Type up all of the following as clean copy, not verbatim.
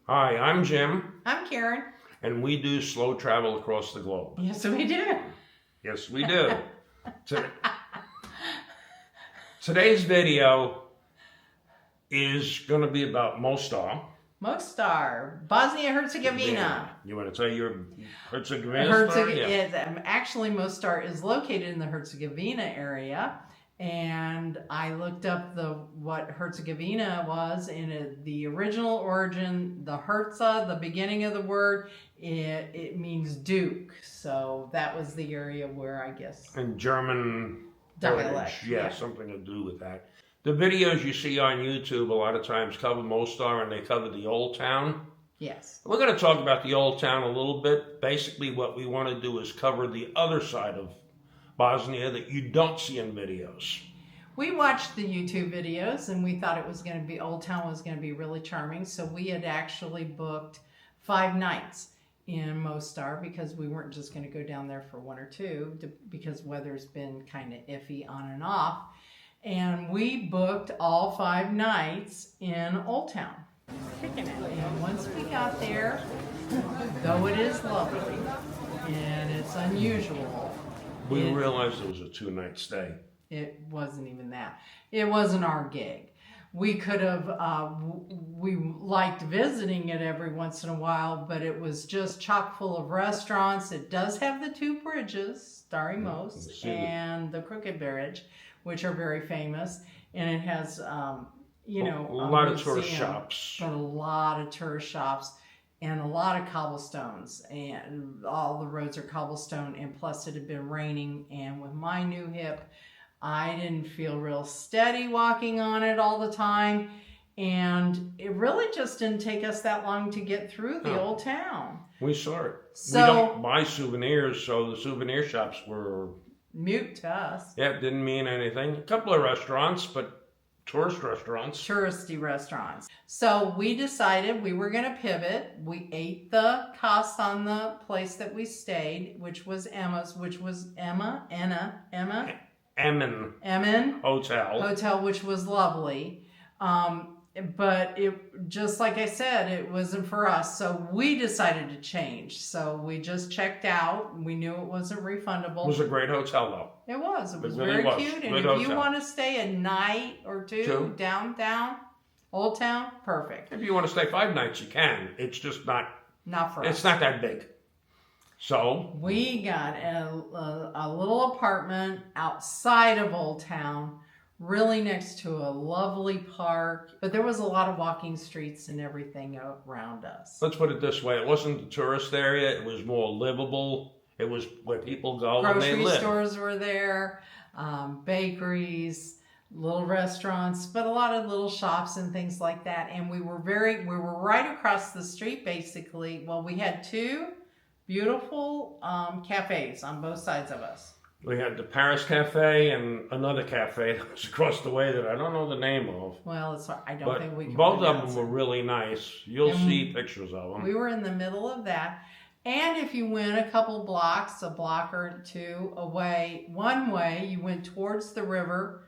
Hi, I'm Jim, I'm Karen. and we do slow travel across the globe. Yes, we do. Yes, we do. Today's video is going to be about Mostar. Mostar, Bosnia, Herzegovina. You want to tell your Herzegovina story? Yeah. Actually, Mostar is located in the Herzegovina area, and I looked up what Herzegovina was, and the original origin, the Herze, the beginning of the word, it means duke. So that was the area where I guess. And German dialect. Yeah, something to do with that. The videos you see on YouTube a lot of times cover Mostar, and they cover the old town. Yes. We're going to talk about the old town a little bit. Basically, what we want to do is cover the other side of Bosnia that you don't see in videos. We watched the YouTube videos and we thought it was going to be, Old Town was going to be really charming. So we had actually booked 5 nights in Mostar because we weren't just going to go down there for 1 or 2 because weather's been kind of iffy on and off. And we booked all 5 nights in Old Town. And once we got there, though it is lovely and it's unusual, We realized it was a 2-night stay. It wasn't even that. It wasn't our gig. We could have, we liked visiting it every once in a while, but it was just chock full of restaurants. It does have the 2 bridges, Starry Most and the Crooked Bridge, which are very famous. And it has, you know, a lot of tourist shops. But a lot of tourist shops. And a lot of cobblestones, and all the roads are cobblestone, and plus it had been raining, and with my new hip, I didn't feel real steady walking on it all the time, and it really just didn't take us that long to get through the old town. We saw it. So, we don't buy souvenirs, so the souvenir shops were mute to us. Yeah, it didn't mean anything. A couple of restaurants, but tourist restaurants. Touristy restaurants. So we decided we were going to pivot. We ate the cost on the place that we stayed, which was Emma's, which was Emmen Hotel, which was lovely. But it, just like I said, it wasn't for us. So we decided to change. So we just checked out. We knew it wasn't refundable. It was a great hotel, though. It was. It was really very cute. And good if hotel. you want to stay a night or two downtown, Old Town, perfect. If you want to stay 5 nights, you can. It's just not for us. It's not that big. So we got a little apartment outside of Old Town, really next to a lovely park. But there was a lot of walking streets and everything around us. Let's put it this way. It wasn't the tourist area. It was more livable. It was where people go and they live. Grocery stores were there, bakeries, little restaurants, but a lot of little shops and things like that. And we were right across the street, basically. Well, we had 2 beautiful cafes on both sides of us. We had the Paris Cafe and another cafe that was across the way that I don't know the name of. Well, I don't think we can. Both of them were really nice. You'll see pictures of them. We were in the middle of that. And if you went a couple blocks, a block or 2 away, one way, you went towards the river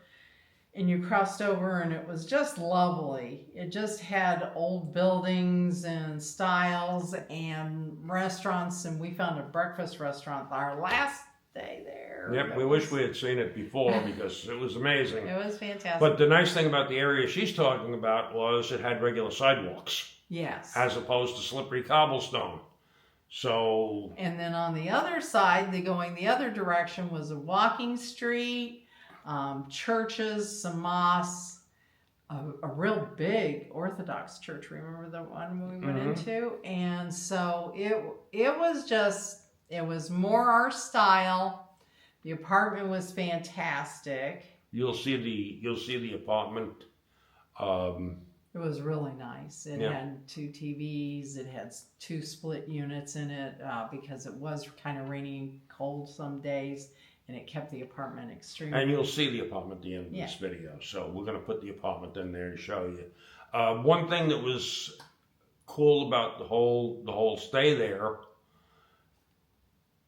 and you crossed over, and it was just lovely. It just had old buildings and styles and restaurants, and we found a breakfast restaurant our last day there. Yep, we wish we had seen it before because it was amazing. It was fantastic. But the nice thing about the area she's talking about was it had regular sidewalks. Yes. As opposed to slippery cobblestone. So. And then on the other side, going the other direction, was a walking street, churches, some mosques, a real big Orthodox church. Remember the one we went into? And so it was more our style. The apartment was fantastic. You'll see the apartment. It was really nice. It had 2 TVs. It had 2 split units in it because it was kind of rainy and cold some days, and it kept the apartment extremely. And you'll see the apartment at the end of this video. So we're going to put the apartment in there to show you. One thing that was cool about the whole stay there,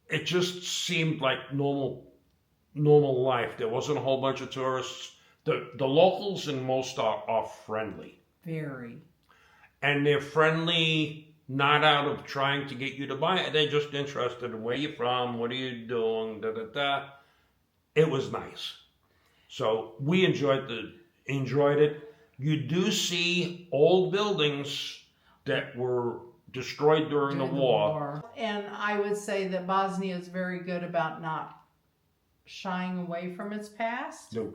it just seemed like normal life. There wasn't a whole bunch of tourists. The locals in Mostar are friendly. Very. and they're friendly, not out of trying to get you to buy it. They're just interested in where you're from, what are you doing, da da da. It was nice. So we enjoyed it. You do see old buildings that were destroyed during the war. And I would say that Bosnia is very good about not shying away from its past. No.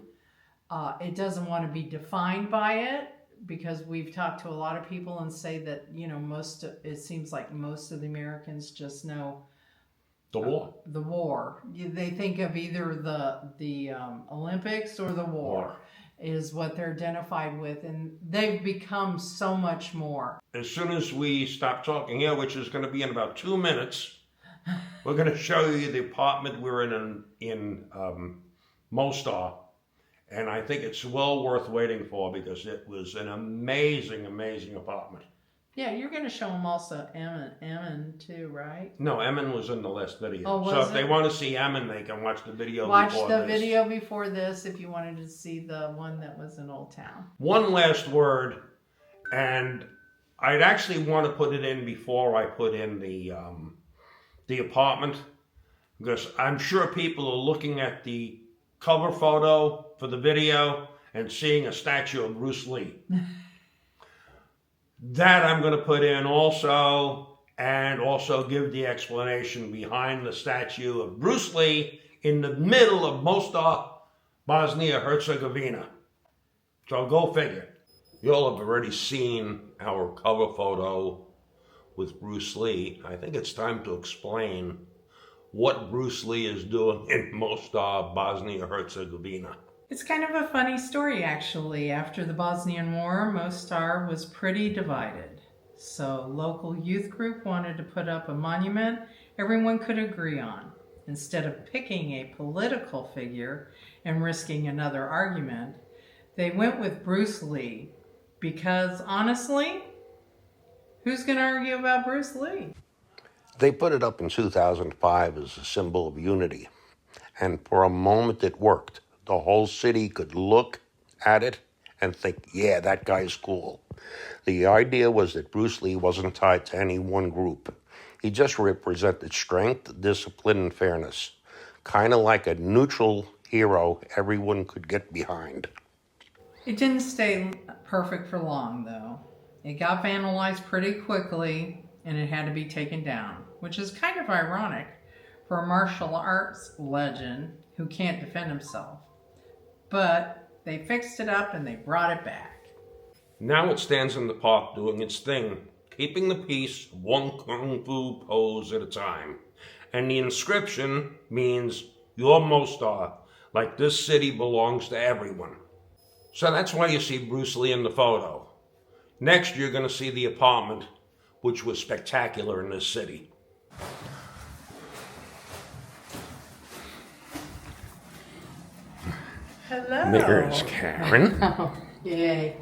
It doesn't want to be defined by it, because we've talked to a lot of people and say that, you know, it seems like most of the Americans just know the war. The war. They think of either the Olympics or the war is what they're identified with, and they've become so much more. As soon as we stop talking here, which is going to be in about 2 minutes, we're going to show you the apartment we're in Mostar. And I think it's well worth waiting for, because it was an amazing, amazing apartment. Yeah, you're going to show them also Emin too, right? No, Emin was in the last video. Oh, so if they want to see Emin, they can watch the video before this. Watch the video before this if you wanted to see the one that was in Old Town. One last word, and I'd actually want to put it in before I put in the apartment, because I'm sure people are looking at the cover photo for the video and seeing a statue of Bruce Lee. That I'm going to put in also, and also give the explanation behind the statue of Bruce Lee in the middle of Mostar, Bosnia, Herzegovina. So go figure. You'll have already seen our cover photo with Bruce Lee. I think it's time to explain what Bruce Lee is doing in Mostar, Bosnia, Herzegovina. It's kind of a funny story, actually. After the Bosnian War, Mostar was pretty divided. So local youth group wanted to put up a monument everyone could agree on. Instead of picking a political figure and risking another argument, they went with Bruce Lee, because honestly, who's going to argue about Bruce Lee? They put it up in 2005 as a symbol of unity, and for a moment it worked. The whole city could look at it and think, yeah, that guy's cool. The idea was that Bruce Lee wasn't tied to any one group. He just represented strength, discipline, and fairness. Kind of like a neutral hero everyone could get behind. It didn't stay perfect for long, though. It got vandalized pretty quickly, and it had to be taken down, which is kind of ironic for a martial arts legend who can't defend himself. But they fixed it up and they brought it back. Now it stands in the park doing its thing, keeping the peace one kung fu pose at a time. And the inscription means, "You're Mostar, like this city belongs to everyone." So that's why you see Bruce Lee in the photo. Next, you're going to see the apartment, which was spectacular in this city. Hello. There's Karen. Oh, yay.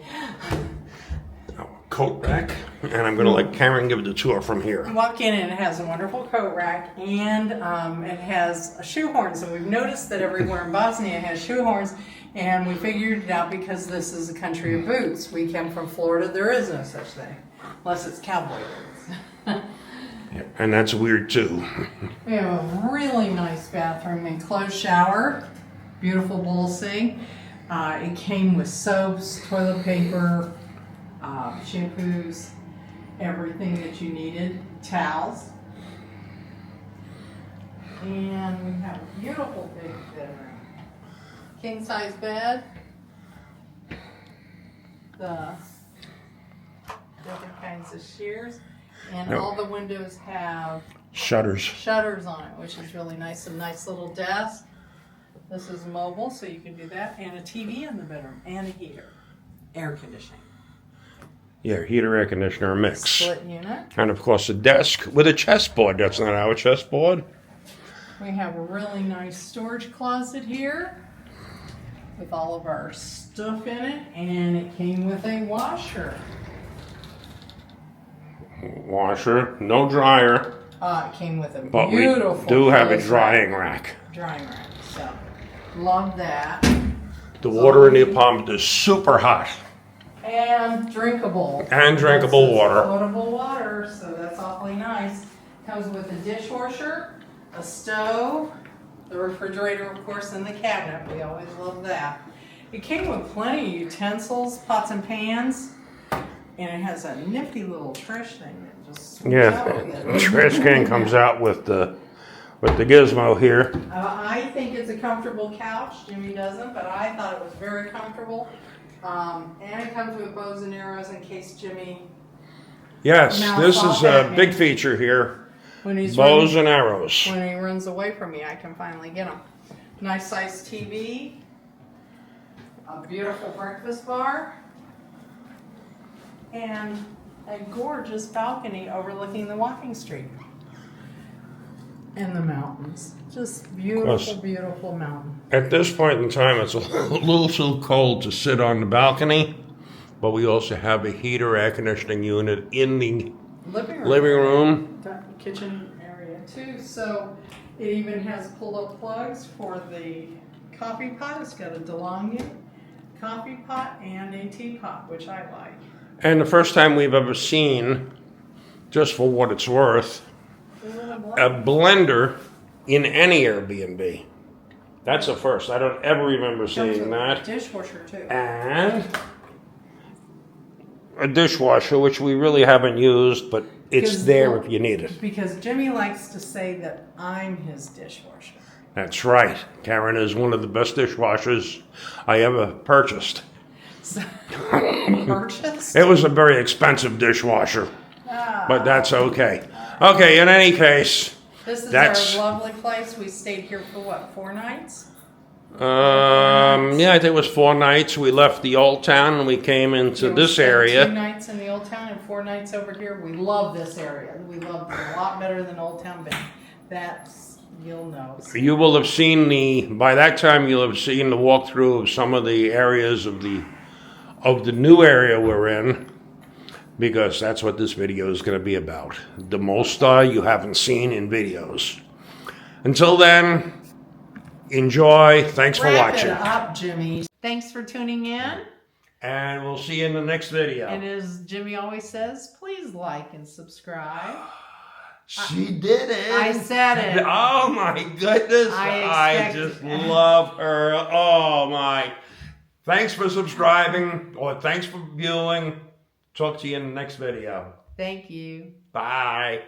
Coat rack. And I'm going to let Karen give the tour from here. Walk in and it has a wonderful coat rack, and it has shoehorns. And we've noticed that everywhere in Bosnia has shoehorns, and we figured it out because this is a country of boots. We come from Florida, there is no such thing, unless it's cowboy boots. Yeah, and that's weird too. We have a really nice bathroom, enclosed shower, beautiful bowl sink. It came with soaps, toilet paper, shampoos, everything that you needed, towels. And we have a beautiful big bedroom. King size bed. The different kinds of shears. And all the windows have Shutters on it, which is really nice. A nice little desk. This is mobile, so you can do that. And a TV in the bedroom, and a heater. Air conditioning. Yeah, heater, air conditioner, mix. Split unit. And of course a desk with a chessboard. That's not our chessboard. We have a really nice storage closet here with all of our stuff in it, and it came with a washer. Washer, no dryer. It came with a But beautiful we do have a clothes drying rack. Drying rack, so love that. The water in the apartment is super hot. And drinkable. And drinkable water. Potable water, so that's awfully nice. Comes with a dishwasher, a stove, the refrigerator, of course, and the cabinet. We always love that. It came with plenty of utensils, pots and pans, and it has a nifty little trash thing that just swoops out with it. The trash can comes out with the gizmo here. I think it's a comfortable couch. Jimmy doesn't, but I thought it was very comfortable. And it comes with bows and arrows in case Jimmy... Yes, this is off a at me. big feature here. When he's Bows and arrows. When he runs away from me, I can finally get him. Nice sized TV. A beautiful breakfast bar. And a gorgeous balcony overlooking the walking street. And the mountains. Just beautiful, beautiful mountain. At this point in time, it's a little too cold to sit on the balcony, but we also have a heater air conditioning unit in the living room. Kitchen area too. So it even has pull-up plugs for the coffee pot. It's got a DeLonghi coffee pot and a teapot, which I like. And the first time we've ever seen, just for what it's worth, a blender in any Airbnb. That's a first. I don't ever remember seeing that. Dishwasher too. And a dishwasher, which we really haven't used, but it's there if you need it. Because Jimmy likes to say that I'm his dishwasher. That's right. Karen is one of the best dishwashers I ever purchased. So, purchased? It was a very expensive dishwasher, but that's okay. Okay, in any case, this is our lovely place. We stayed here for what, 4 nights? Yeah, I think it was 4 nights. We left the old town and we came into this area. 2 nights in the old town and 4 nights over here. We love this area. We love it a lot better than Old Town, but that's, you'll know. You will have seen by that time you'll have seen the walkthrough of some of the areas of the new area we're in, because that's what this video is going to be about. The Mostar you haven't seen in videos. Until then, enjoy. Thanks for watching. Wrap it up, Jimmy. Thanks for tuning in. And we'll see you in the next video. And as Jimmy always says, please like and subscribe. She did it. I said it. Oh my goodness. I just love her. Oh my. Thanks for subscribing, or thanks for viewing. Talk to you in the next video. Thank you. Bye.